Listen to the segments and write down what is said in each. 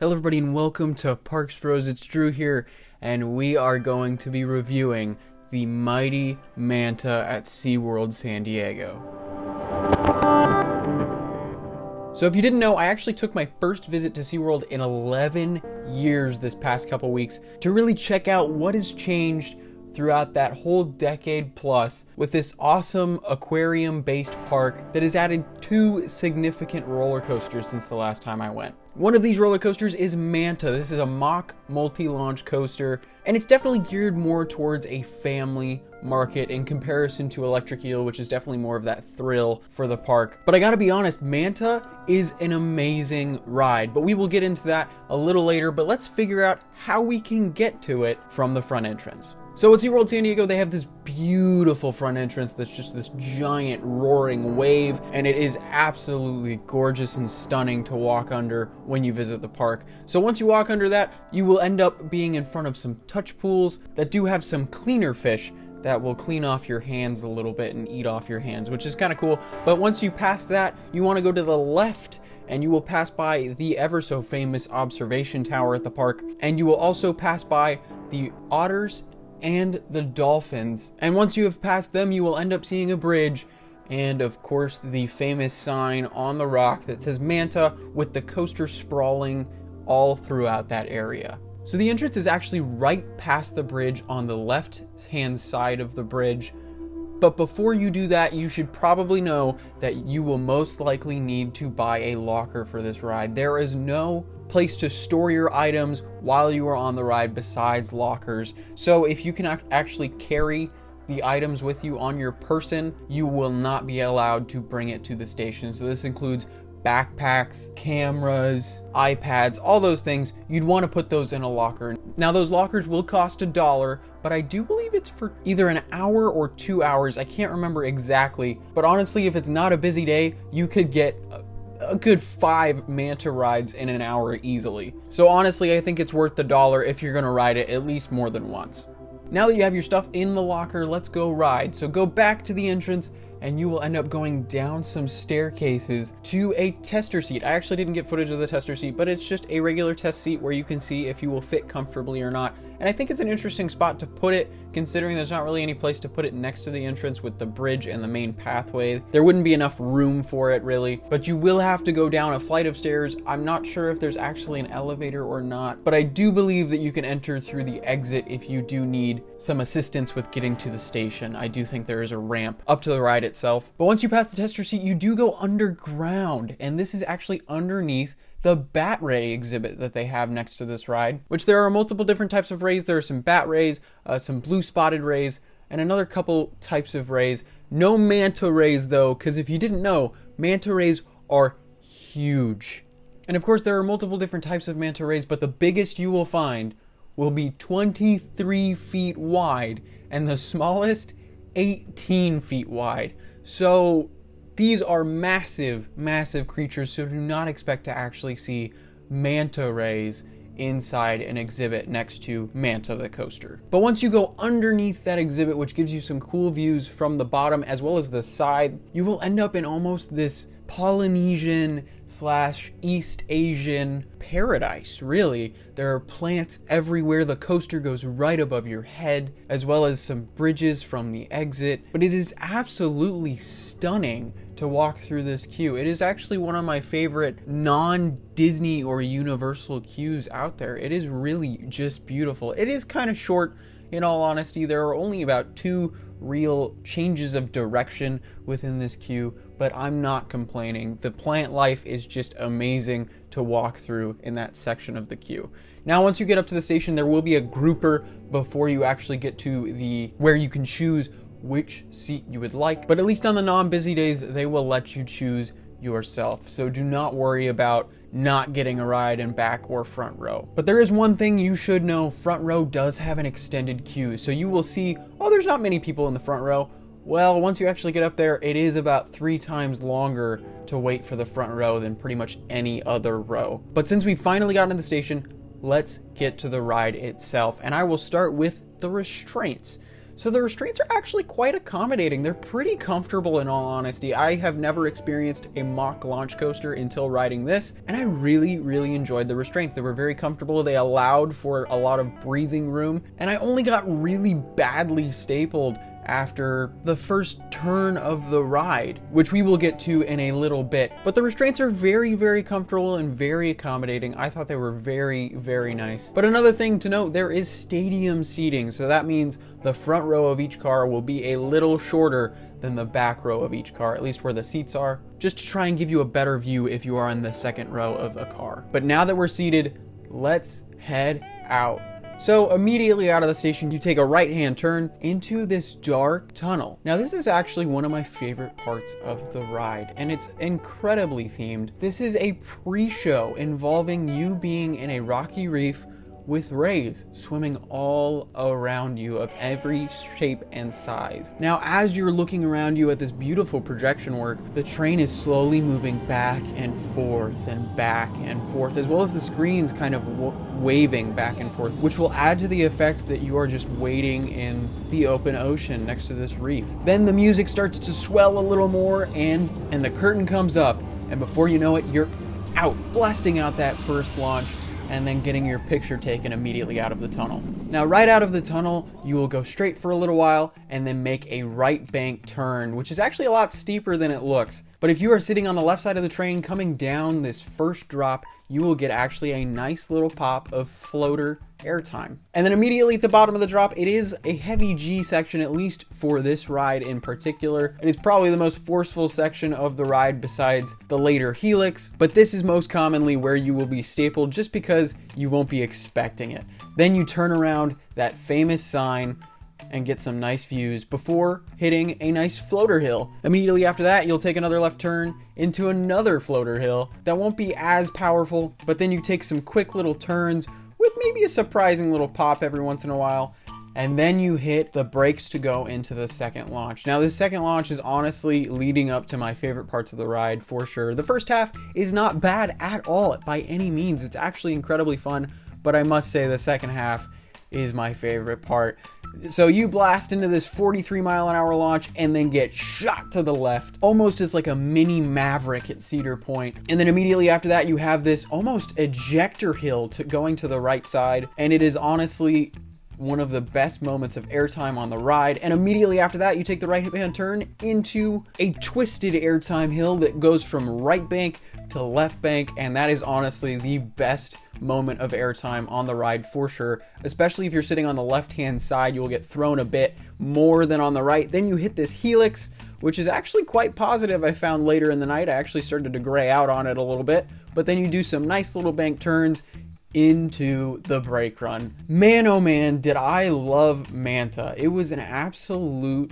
Hello everybody and welcome to Parks Bros. It's Drew here, and we are going to be reviewing the mighty Manta at SeaWorld San Diego. So if you didn't know, I actually took my first visit to SeaWorld in 11 years this past couple weeks to really check out what has changed throughout that whole decade plus with this awesome aquarium-based park that has added 2 significant roller coasters since the last time I went. One of these roller coasters is Manta. This is a Mack multi-launch coaster, and it's definitely geared more towards a family market in comparison to Electric Eel, which is definitely more of that thrill for the park. But I gotta be honest, Manta is an amazing ride, but we will get into that a little later, but let's figure out how we can get to it from the front entrance. So at SeaWorld San Diego, they have this beautiful front entrance that's just this giant roaring wave, and it is absolutely gorgeous and stunning to walk under when you visit the park. So once you walk under that, you will end up being in front of some touch pools that do have some cleaner fish that will clean off your hands a little bit and eat off your hands, which is kind of cool. But once you pass that, you want to go to the left, and you will pass by the ever so famous observation tower at the park, and you will also pass by the otters and the dolphins. And once you have passed them, you will end up seeing a bridge and of course the famous sign on the rock that says Manta, with the coaster sprawling all throughout that area. So the entrance is actually right past the bridge on the left hand side of the bridge. But before you do that, you should probably know that you will most likely need to buy a locker for this ride. There is no place to store your items while you are on the ride besides lockers. So if you can actually carry the items with you on your person, you will not be allowed to bring it to the station. So this includes backpacks, cameras, iPads, all those things. You'd want to put those in a locker. Now those lockers will cost $1, but I do believe it's for either an hour or 2 hours. I can't remember exactly, but honestly, if it's not a busy day, you could get a good 5 Manta rides in an hour easily. So honestly, I think it's worth the $1 if you're gonna ride it at least more than once. Now that you have your stuff in the locker, let's go ride. So go back to the entrance and you will end up going down some staircases to a tester seat. I actually didn't get footage of the tester seat, but it's just a regular test seat where you can see if you will fit comfortably or not. And I think it's an interesting spot to put it, considering there's not really any place to put it next to the entrance with the bridge and the main pathway. There wouldn't be enough room for it really, but you will have to go down a flight of stairs. I'm not sure if there's actually an elevator or not, but I do believe that you can enter through the exit if you do need some assistance with getting to the station. I do think there is a ramp up to the ride itself. But once you pass the tester seat, you do go underground, and this is actually underneath the bat ray exhibit that they have next to this ride, which there are multiple different types of rays. There are some bat rays, some blue spotted rays, and another couple types of rays. No manta rays though, because if you didn't know, manta rays are huge. And of course there are multiple different types of manta rays, but the biggest you will find will be 23 feet wide, and the smallest 18 feet wide. So these are massive, massive creatures, so do not expect to actually see manta rays inside an exhibit next to Manta the coaster. But once you go underneath that exhibit, which gives you some cool views from the bottom as well as the side, you will end up in almost this Polynesian / East Asian paradise, really. There are plants everywhere. The coaster goes right above your head, as well as some bridges from the exit. But it is absolutely stunning to walk through this queue. It is actually one of my favorite non-Disney or Universal queues out there. It is really just beautiful. It is kind of short, in all honesty. There are only about 2 real changes of direction within this queue, but I'm not complaining. The plant life is just amazing to walk through in that section of the queue. Now once you get up to the station, there will be a grouper before you actually get to where you can choose which seat you would like, but at least on the non-busy days they will let you choose yourself. So do not worry about not getting a ride in back or front row. But there is one thing you should know: front row does have an extended queue. So you will see, oh, there's not many people in the front row. Well, once you actually get up there, it is about 3 times longer to wait for the front row than pretty much any other row. But since we finally got into the station, let's get to the ride itself. And I will start with the restraints. So the restraints are actually quite accommodating. They're pretty comfortable in all honesty. I have never experienced a Mack launch coaster until riding this, and I really, really enjoyed the restraints. They were very comfortable. They allowed for a lot of breathing room, and I only got really badly stapled after the first turn of the ride, which we will get to in a little bit. But the restraints are very, very comfortable and very accommodating. I thought they were very, very nice. But another thing to note, there is stadium seating. So that means the front row of each car will be a little shorter than the back row of each car, at least where the seats are, just to try and give you a better view if you are in the second row of a car. But now that we're seated, let's head out. So immediately out of the station, you take a right-hand turn into this dark tunnel. Now this is actually one of my favorite parts of the ride, and it's incredibly themed. This is a pre-show involving you being in a rocky reef with rays swimming all around you of every shape and size. Now, as you're looking around you at this beautiful projection work, the train is slowly moving back and forth, as well as the screens kind of waving back and forth, which will add to the effect that you are just wading in the open ocean next to this reef. Then the music starts to swell a little more, and the curtain comes up, and before you know it, you're out, blasting out that first launch, and then getting your picture taken immediately out of the tunnel. Now, right out of the tunnel, you will go straight for a little while and then make a right bank turn, which is actually a lot steeper than it looks. But if you are sitting on the left side of the train coming down this first drop, you will get actually a nice little pop of floater airtime. And then immediately at the bottom of the drop, it is a heavy G section, at least for this ride in particular. It is probably the most forceful section of the ride besides the later helix, but this is most commonly where you will be stapled just because you won't be expecting it. Then you turn around that famous sign and get some nice views before hitting a nice floater hill. Immediately after that, you'll take another left turn into another floater hill that won't be as powerful, but then you take some quick little turns with maybe a surprising little pop every once in a while, and then you hit the brakes to go into the second launch. Now, this second launch is honestly leading up to my favorite parts of the ride for sure. The first half is not bad at all by any means. It's actually incredibly fun, but I must say the second half is my favorite part. So you blast into this 43-mile-an-hour launch and then get shot to the left, almost as like a mini Maverick at Cedar Point. And then immediately after that, you have this almost ejector hill going to the right side. And it is honestly one of the best moments of airtime on the ride. And immediately after that, you take the right-hand turn into a twisted airtime hill that goes from right bank to left bank, and that is honestly the best moment of airtime on the ride for sure. Especially if you're sitting on the left-hand side, you will get thrown a bit more than on the right. Then you hit this helix, which is actually quite positive. I found later in the night, I actually started to gray out on it a little bit, but then you do some nice little bank turns into the brake run. Man, oh man, did I love Manta. It was an absolute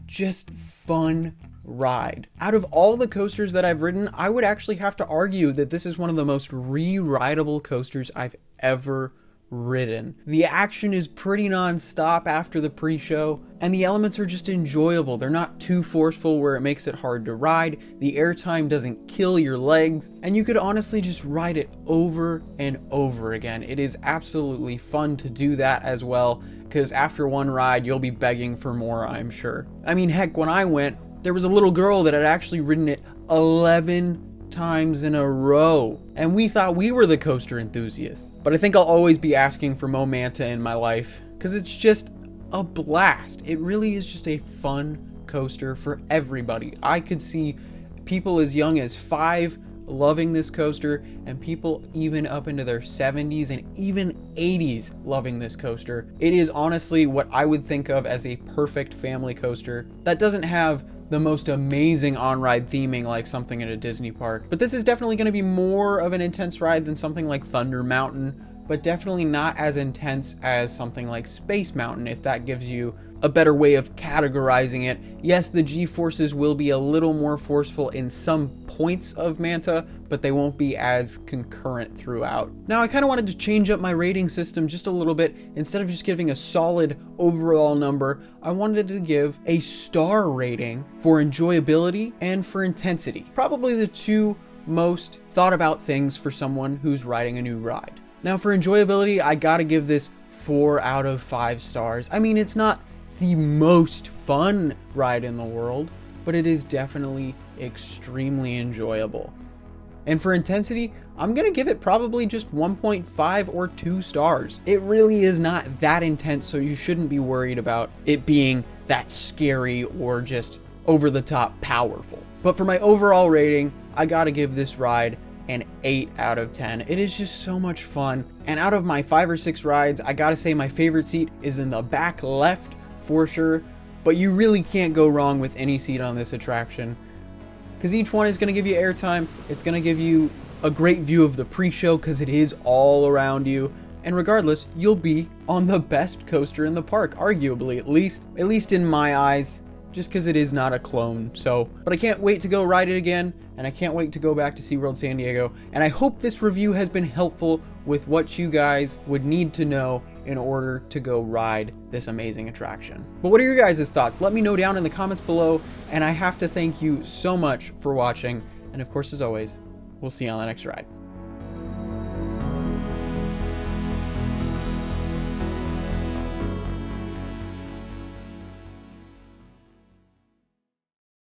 just fun ride. Out of all the coasters that I've ridden, I would actually have to argue that this is one of the most re-rideable coasters I've ever ridden. The action is pretty non-stop after the pre-show, and the elements are just enjoyable. They're not too forceful where it makes it hard to ride. The airtime doesn't kill your legs, and you could honestly just ride it over and over again. It is absolutely fun to do that as well, because after one ride, you'll be begging for more, I'm sure. I mean, heck, when I went, there was a little girl that had actually ridden it 11 times in a row, and we thought we were the coaster enthusiasts. But I think I'll always be asking for more Manta in my life, because it's just a blast. It really is just a fun coaster for everybody. I could see people as young as 5 loving this coaster, and people even up into their 70s and even 80s loving this coaster. It is honestly what I would think of as a perfect family coaster that doesn't have the most amazing on-ride theming like something at a Disney park. But this is definitely going to be more of an intense ride than something like Thunder Mountain, but definitely not as intense as something like Space Mountain, if that gives you a better way of categorizing it. Yes, the G-forces will be a little more forceful in some points of Manta, but they won't be as concurrent throughout. Now, I kind of wanted to change up my rating system just a little bit. Instead of just giving a solid overall number, I wanted to give a star rating for enjoyability and for intensity. Probably the two most thought about things for someone who's riding a new ride. Now, for enjoyability, I gotta give this 4 out of 5 stars. I mean, it's not the most fun ride in the world, but it is definitely extremely enjoyable. And for intensity, I'm gonna give it probably just 1.5 or 2 stars. It really is not that intense, so you shouldn't be worried about it being that scary or just over the top powerful. But for my overall rating, I gotta give this ride an 8 out of 10. It is just so much fun. And out of my 5 or 6 rides, I gotta say my favorite seat is in the back left for sure. But you really can't go wrong with any seat on this attraction, because each one is going to give you airtime. It's going to give you a great view of the pre-show because it is all around you. And regardless, you'll be on the best coaster in the park, arguably, at least in my eyes, just because it is not a clone. But I can't wait to go ride it again, and I can't wait to go back to SeaWorld San Diego. And I hope this review has been helpful with what you guys would need to know in order to go ride this amazing attraction. But what are your guys' thoughts? Let me know down in the comments below, and I have to thank you so much for watching. And of course, as always, we'll see you on the next ride.